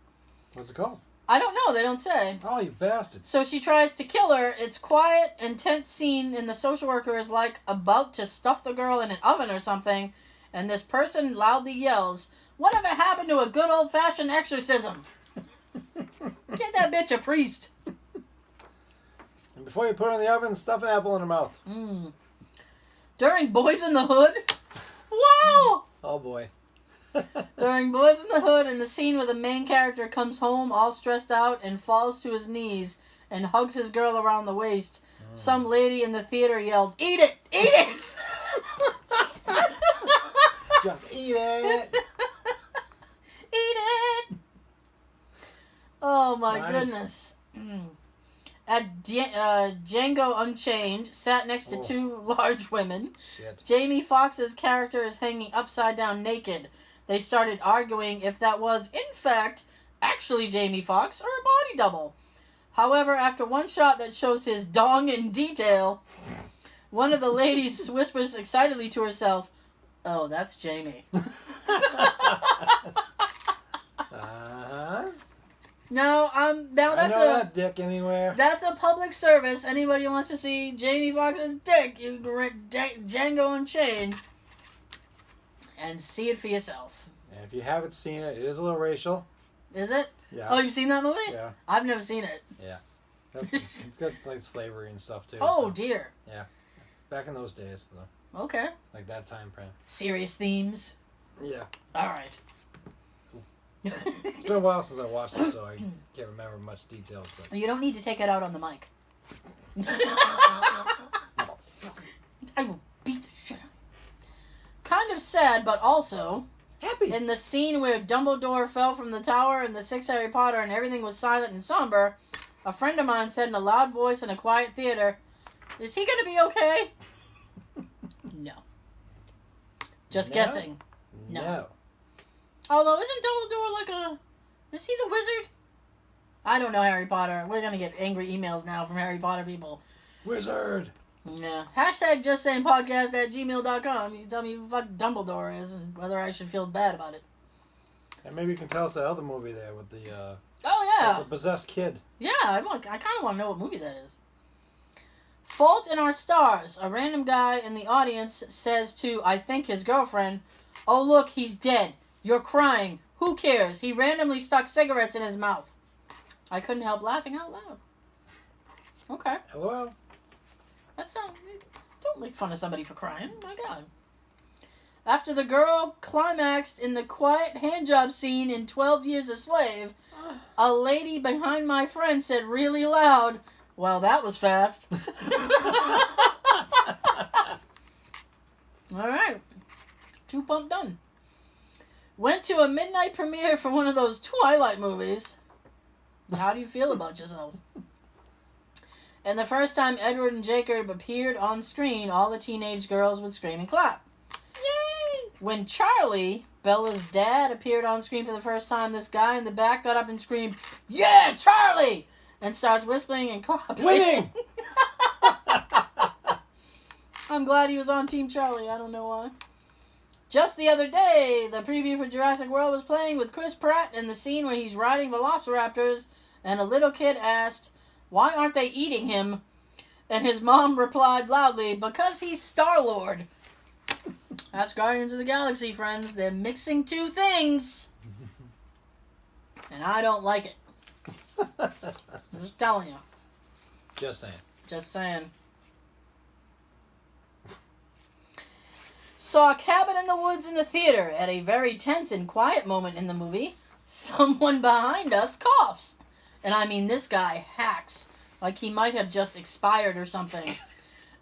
What's it called? I don't know, they don't say. Oh, you bastard. So she tries to kill her. It's quiet, intense scene, and the social worker is like about to stuff the girl in an oven or something, and this person loudly yells, "Whatever happened to a good old-fashioned exorcism?" Get that bitch a priest. And before you put it in the oven, stuff an apple in her mouth. During Boys in the Hood? Wow! Oh, boy. During Boys in the Hood, in the scene where the main character comes home all stressed out and falls to his knees and hugs his girl around the waist, some lady in the theater yelled, "Eat it! Eat it!" Just eat it! Eat it! Oh my Nice. goodness. At Django Unchained, sat next to two large women. Shit. Jamie Foxx's character is hanging upside down naked. They started arguing if that was, in fact, actually Jamie Foxx or a body double. However, after one shot that shows his dong in detail, one of the ladies whispers excitedly to herself, "Oh, that's Jamie." Uh-huh. No, now I that's know that dick anywhere. That's a public service. Anybody who wants to see Jamie Foxx's dick, you can rent Django Unchained and see it for yourself. And if you haven't seen it, it is a little racial. Is it? Yeah. Oh, you've seen that movie? Yeah. I've never seen it. Yeah. It's got like slavery and stuff too. Oh, so. dear. Yeah. Back in those days. So. Okay. Like that time frame. Serious themes. Yeah. All right. It's been a while since I watched it, so I can't remember much details. But You don't need to take it out on the mic. I will beat the shit out of you. Kind of sad, but also happy. in the scene where Dumbledore fell from the tower in the Sixth Harry Potter and everything was silent and somber, a friend of mine said in a loud voice in a quiet theater, "Is he going to be okay?" No. Just guessing. No. Although, isn't Dumbledore like a... Is he the wizard? I don't know Harry Potter. We're going to get angry emails now from Harry Potter people. Wizard! Yeah. Hashtag justsayingpodcast@gmail.com. You can tell me who the fuck Dumbledore is and whether I should feel bad about it. And maybe you can tell us that other movie there with the, Oh, yeah. with the possessed kid. Yeah, I kind of want to know what movie that is. Fault in Our Stars. A random guy in the audience says to, I think, his girlfriend, "Oh, look, he's dead. You're crying. Who cares? He randomly stuck cigarettes in his mouth." I couldn't help laughing out loud. Okay. LOL. That's not... Don't make fun of somebody for crying. My God. After the girl climaxed in the quiet handjob scene in 12 Years a Slave, a lady behind my friend said really loud, "Well, that was fast." All right. 2 pump done. Went to a midnight premiere for one of those Twilight movies. How do you feel about yourself? And the first time Edward and Jacob appeared on screen, all the teenage girls would scream and clap. Yay! When Charlie, Bella's dad, appeared on screen for the first time, this guy in the back got up and screamed, "Yeah, Charlie!" and starts whistling and clapping. Winning! I'm glad he was on Team Charlie. I don't know why. Just the other day, the preview for Jurassic World was playing with Chris Pratt in the scene where he's riding velociraptors, and a little kid asked, "Why aren't they eating him?" And his mom replied loudly, "Because he's Star-Lord." That's Guardians of the Galaxy, friends. They're mixing 2 things. And I don't like it. I'm just telling you. Just saying. Just saying. Saw Cabin in the Woods in the theater. At a very tense and quiet moment in the movie, someone behind us coughs. And I mean, this guy hacks. Like he might have just expired or something.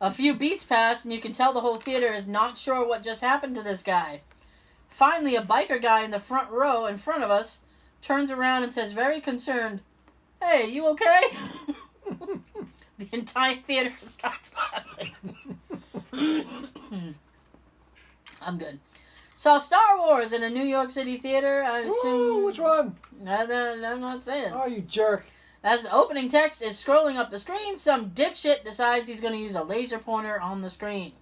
A few beats pass, and you can tell the whole theater is not sure what just happened to this guy. Finally, a biker guy in the front row in front of us turns around and says, very concerned, "Hey, you okay?" The entire theater starts laughing. I'm good. Saw Star Wars in a New York City theater. I assume... Ooh, which one? I'm not saying. Oh, you jerk. As the opening text is scrolling up the screen, some dipshit decides he's going to use a laser pointer on the screen.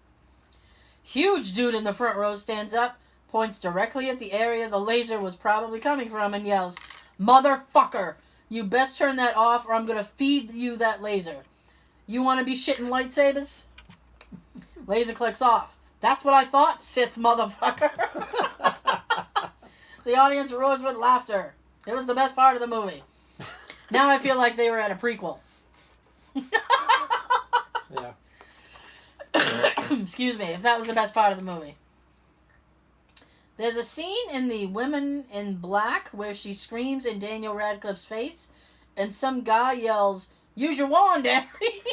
Huge dude in the front row stands up, points directly at the area the laser was probably coming from, and yells, "Motherfucker! You best turn that off or I'm going to feed you that laser. You want to be shitting lightsabers?" Laser clicks off. "That's what I thought, Sith motherfucker." The audience roars with laughter. It was the best part of the movie. Now I feel like they were at a prequel. Yeah. Excuse me, if that was the best part of the movie. There's a scene in The Women in Black where she screams in Daniel Radcliffe's face and some guy yells, "Use your wand, Harry."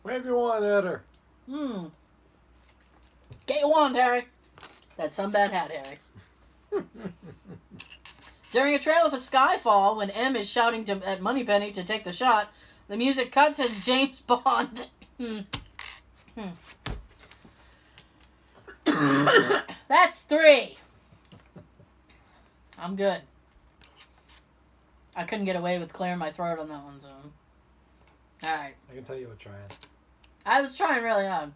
Wave your wand at her. Get your wand, Harry. That's some bad hat, Harry. During a trailer for Skyfall, when M is shouting at Moneypenny to take the shot, the music cuts as James Bond. That's 3. I'm good. I couldn't get away with clearing my throat on that one, so... Alright. I can tell you were trying. I was trying really hard.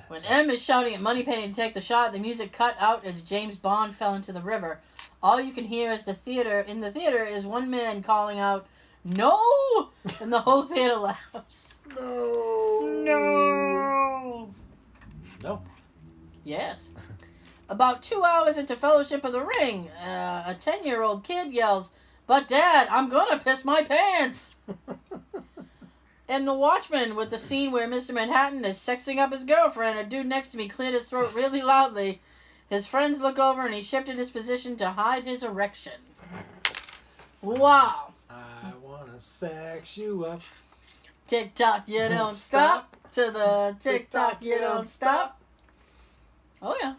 When M is shouting at Moneypenny to take the shot, the music cut out as James Bond fell into the river. All you can hear is in the theater is one man calling out, "No!" and the whole theater laughs. No. Yes. About 2 hours into Fellowship of the Ring, a 10-year-old kid yells, "But Dad, I'm gonna piss my pants!" And The Watchmen, with the scene where Mr. Manhattan is sexing up his girlfriend, a dude next to me cleared his throat really loudly. His friends look over and he shifted his position to hide his erection. Wow. I wanna sex you up. Tick-tock, you don't stop. To the tick-tock, you don't stop. Oh, yeah.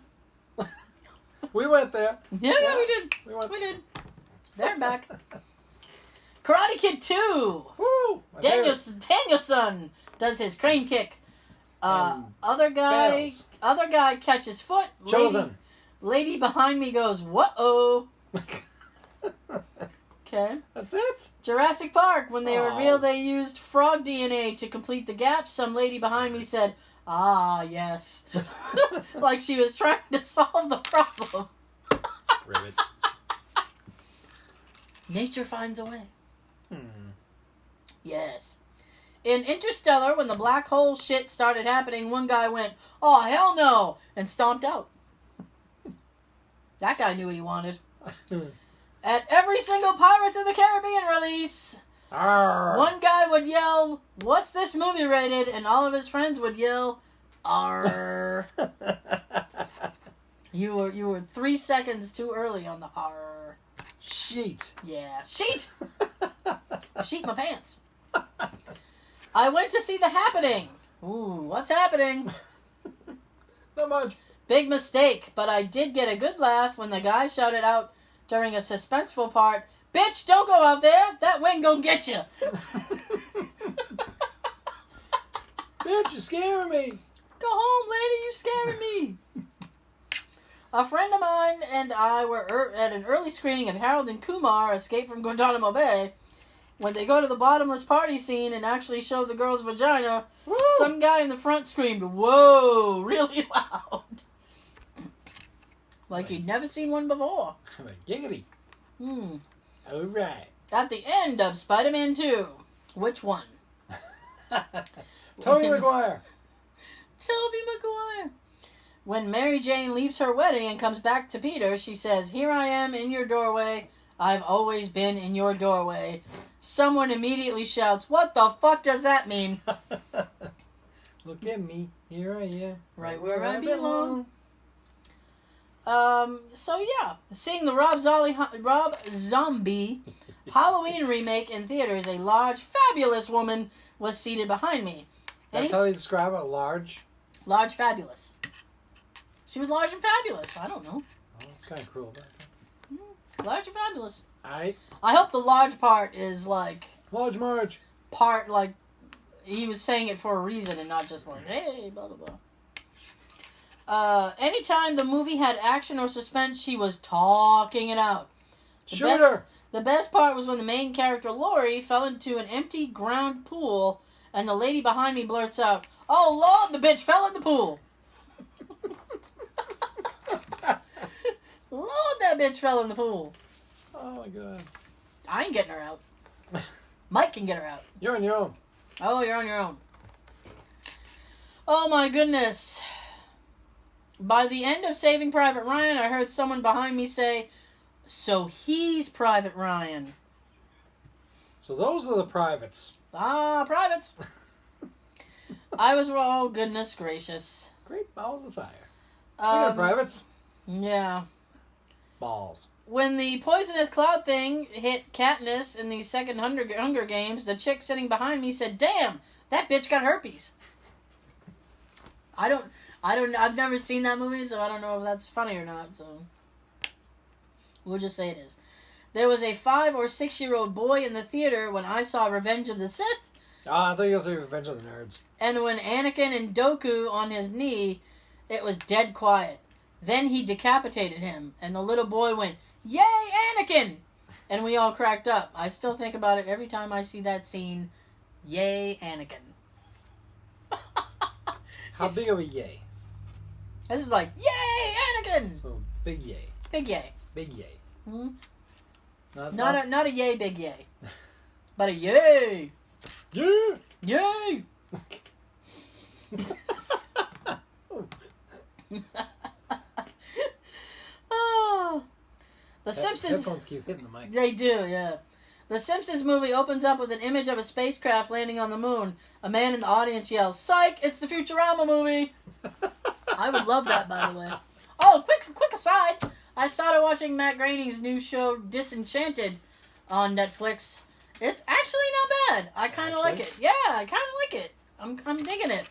We went there. Yeah, we did. We did. There and back. Karate Kid 2. Woo! Danielson does his crane kick. Other guy catches foot. Chosen. Lady behind me goes, "Whoa." Okay. That's it? Jurassic Park, when they revealed they used frog DNA to complete the gaps, some lady behind me said, "Ah, yes." Like she was trying to solve the problem. Ribbit. Nature finds a way. Yes. In Interstellar, when the black hole shit started happening, one guy went, "Oh, hell no," and stomped out. That guy knew what he wanted. At every single Pirates of the Caribbean release, Arr. one guy would yell, "What's this movie rated?" And all of his friends would yell, "Arr." You were 3 seconds too early on the arr. Sheet. Yeah. Sheet! Sheet my pants. I went to see The Happening. Ooh, what's happening? Not much. Big mistake, but I did get a good laugh when the guy shouted out during a suspenseful part, "Bitch, don't go out there. That wing gonna get you." Bitch, you're scaring me. Go home, lady. You scaring me. A friend of mine and I were at an early screening of Harold and Kumar Escape from Guantanamo Bay. When they go to the bottomless party scene and actually show the girl's vagina, Woo! some guy in the front screamed, "Whoa," really loud. Like he'd never seen one before. Giggity. All right. At the end of Spider-Man 2, which one? Tobey Maguire. Tobey Maguire. When Mary Jane leaves her wedding and comes back to Peter, she says, "Here I am in your doorway. I've always been in your doorway." Someone immediately shouts, "What the fuck does that mean?" Look at me. Here I am. Right where I belong. So yeah, seeing the Rob Zombie Halloween remake in theaters, a large, fabulous woman was seated behind me. That's how you describe it? Large? Large, fabulous. She was large and fabulous. I don't know. Oh, it's kind of cruel. Large and fabulous. I hope the large part is like... Large Marge. Part like... He was saying it for a reason and not just like, "Hey, blah, blah, blah." Anytime the movie had action or suspense, she was talking it out. The best part was when the main character, Lori, fell into an empty ground pool, and the lady behind me blurts out, "Oh, Lord, the bitch fell in the pool." Lord, that bitch fell in the pool. Oh, my God. I ain't getting her out. Mike can get her out. You're on your own. Oh, you're on your own. Oh, my goodness. By the end of Saving Private Ryan, I heard someone behind me say, "So he's Private Ryan." So those are the privates. Ah, privates. I was, oh, goodness gracious. Great balls of fire. Speaking of privates. Yeah. Balls. When the poisonous cloud thing hit Katniss in the second Hunger Games, the chick sitting behind me said, "Damn, that bitch got herpes." I've never seen that movie, so I don't know if that's funny or not, so we'll just say it is. There was a 5 or 6-year-old boy in the theater when I saw Revenge of the Sith. I thought you were going to say Revenge of the Nerds. And when Anakin and Dooku on his knee, it was dead quiet. Then he decapitated him, and the little boy went, "Yay, Anakin!" And we all cracked up. I still think about it every time I see that scene. Yay, Anakin. How big of a yay? This is like, yay, Anakin! So, big yay. Big yay. Big yay. Hmm? Not Not a yay, big yay. But a yay! Yeah! Yay! Oh. The Simpsons... Headphones keep hitting the mic. They do, yeah. The Simpsons movie opens up with an image of a spacecraft landing on the moon. A man in the audience yells, "Psych! It's the Futurama movie!" I would love that, by the way. Oh, quick aside. I started watching Matt Groening's new show, Disenchanted, on Netflix. It's actually not bad. I kind of like it. Yeah, I kind of like it. I'm digging it.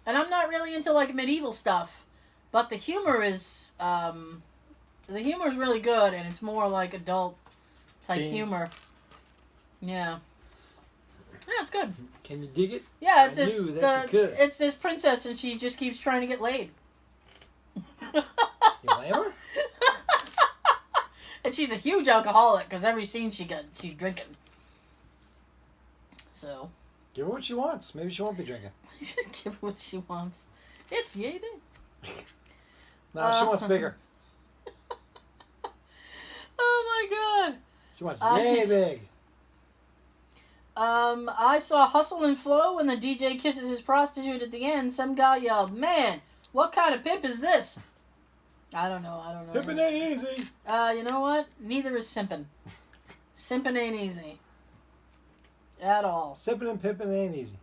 And I'm not really into, like, medieval stuff. But the humor is, really good, and it's more like adult type humor. Yeah. Yeah, it's good. Can you dig it? Yeah, it's It's this princess, and she just keeps trying to get laid. You blame her? And she's a huge alcoholic, because every scene she's drinking. So. Give her what she wants. Maybe she won't be drinking. Give her what she wants. It's yay big. No, she wants bigger. Oh my god. She wants yay big. I saw Hustle and Flow when the DJ kisses his prostitute at the end. Some guy yelled, "Man, what kind of pimp is this?" I don't know. Pimpin' ain't easy. You know what? Neither is simpin'. Simpin' ain't easy. At all. Sippin' and pimpin' ain't easy.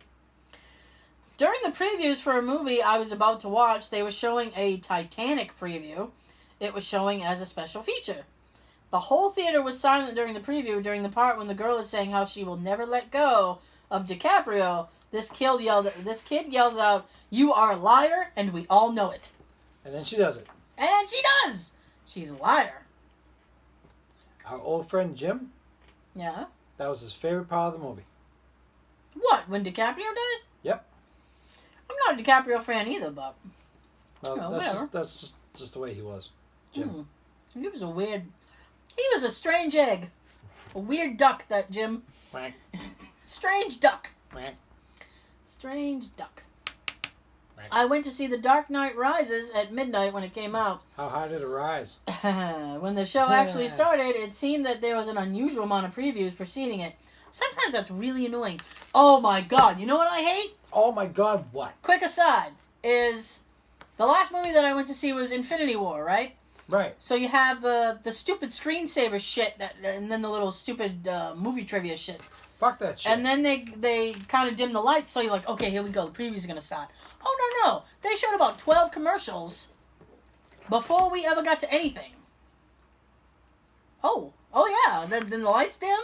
During the previews for a movie I was about to watch, they were showing a Titanic preview. It was showing as a special feature. The whole theater was silent during the preview, during the part when the girl is saying how she will never let go of DiCaprio. This kid yells out, "You are a liar, and we all know it." And then she does it. And she does! She's a liar. Our old friend Jim, Yeah? that was his favorite part of the movie. What, when DiCaprio dies? Yep. I'm not a DiCaprio fan either, but... Well, whatever. That's just the way he was, Jim. He was a weird... He was a strange egg. A weird duck, that Jim. Quack. Strange duck. Quack. Strange duck. Quack. I went to see The Dark Knight Rises at midnight when it came out. How high did it rise? When the show actually started, it seemed that there was an unusual amount of previews preceding it. Sometimes that's really annoying. Oh my god, you know what I hate? Oh my god, what? Quick aside, is the last movie that I went to see was Infinity War, right? Right. So you have the stupid screensaver shit, and then the little stupid movie trivia shit. Fuck that shit. And then they kind of dim the lights, so you're like, okay, here we go, the preview's going to start. Oh, no. They showed about 12 commercials before we ever got to anything. Oh yeah. Then the lights dim,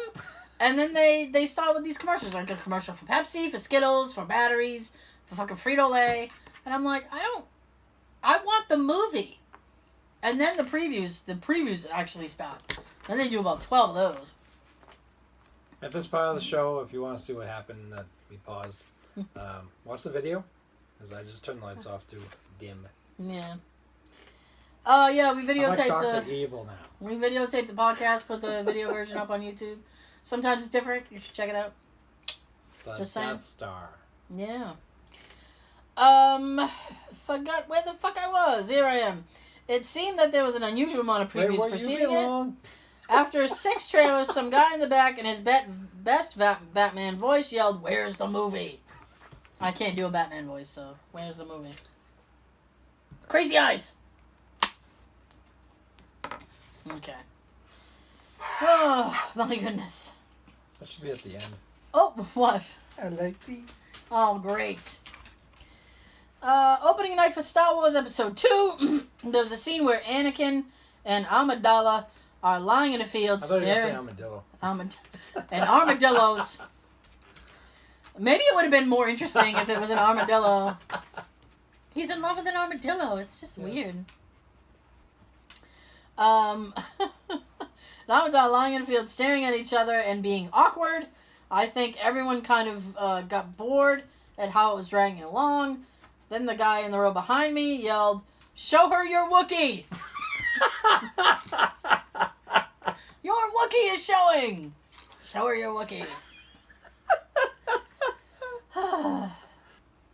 and then they start with these commercials. Like a commercial for Pepsi, for Skittles, for batteries, for fucking Frito-Lay. And I'm like, I want the movie. And then the previews actually stop. Then they do about 12 of those. At this part of the show, if you want to see what happened, that we paused. Watch the video, because I just turned the lights off to dim. Yeah. Oh yeah, we videotaped I'm like Dr. Evil now. We videotaped the podcast, put the video version up on YouTube. Sometimes it's different. You should check it out. Just saying. Death Star. Yeah. Forgot where the fuck I was. Here I am. It seemed that there was an unusual amount of previews preceding it. After 6 trailers, some guy in the back in his best Batman voice yelled, "Where's the movie?" I can't do a Batman voice, so where's the movie? Crazy eyes! Okay. Oh, my goodness. That should be at the end. Oh, what? I like the... Oh, great. Opening night for Star Wars Episode 2. There's a scene where Anakin and Amidala are lying in a field staring... I thought you were going to say armadillo. And armadillos. Maybe it would have been more interesting if it was an armadillo. He's in love with an armadillo. It's just weird. Amidala lying in a field staring at each other and being awkward. I think everyone kind of got bored at how it was dragging along. Then the guy in the row behind me yelled, "Show her your Wookie!" Your Wookie is showing! Show her your Wookie.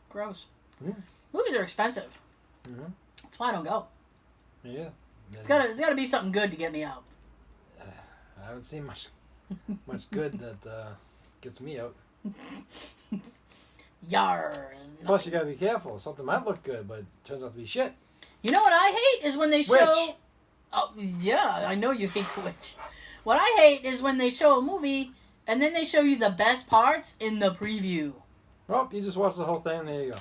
Gross. Mm. Movies are expensive. Mm-hmm. That's why I don't go. Yeah. It's gotta be something good to get me out. I haven't seen much good that gets me out. Yar. Plus, you gotta be careful. Something might look good, but it turns out to be shit. You know what I hate is when they show. Witch. Oh yeah, I know you hate the witch. What I hate is when they show a movie and then they show you the best parts in the preview. Well, you just watch the whole thing. There you go.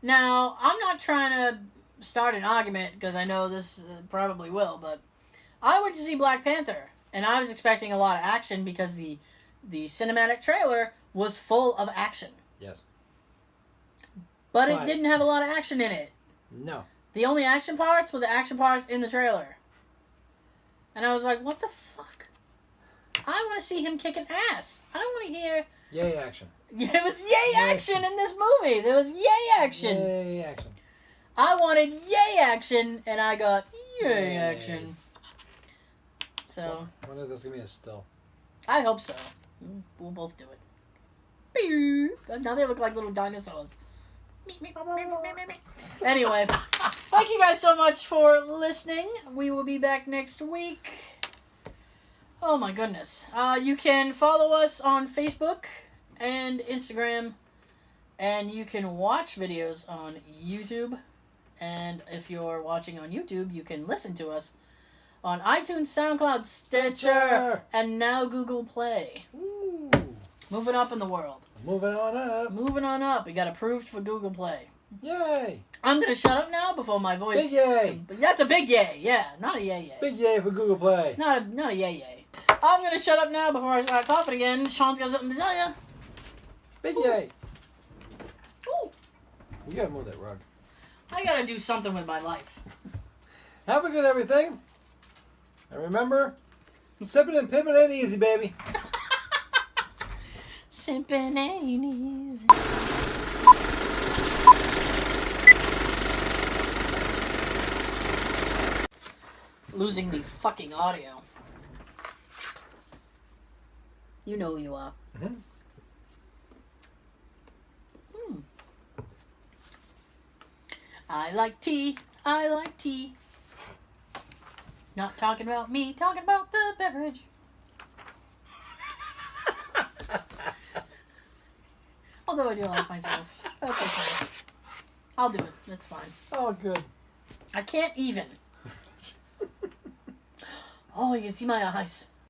Now, I'm not trying to start an argument because I know this probably will, but I went to see Black Panther and I was expecting a lot of action because the cinematic trailer was full of action. Yes. But it didn't have a lot of action in it. No. The only action parts were the action parts in the trailer. And I was like, what the fuck? I want to see him kicking ass. I don't want to hear... Yay action. Yeah, it was yay action in this movie. There was yay action. Yay action. I wanted yay action, and I got yay action. So... I wonder if there's going to be a still. I hope so. We'll both do it. Now they look like little dinosaurs. Anyway, thank you guys so much for listening. We will be back next week. Oh my goodness. You can follow us on Facebook and Instagram, and you can watch videos on YouTube. And if you're watching on YouTube, you can listen to us on iTunes, SoundCloud, Stitcher, and now Google Play. Ooh. Moving up in the world. Moving on up. Moving on up. We got approved for Google Play. Yay. I'm going to shut up now before my voice... Big yay. That's a big yay. Yeah, not a yay yay. Big yay for Google Play. Not a yay yay. I'm going to shut up now before I start coughing again. Sean's got something to tell you. Big yay. Ooh. You got to move that rug. I got to do something with my life. Have a good everything. And remember, sipping and pimping ain't easy, baby. Sipping ain't easy. Losing the fucking audio. You know who you are. Mm-hmm. I like tea. I like tea. Not talking about me, talking about the beverage. Although I do like myself. That's okay. I'll do it. That's fine. Oh, good. I can't even. Oh, you can see my eyes.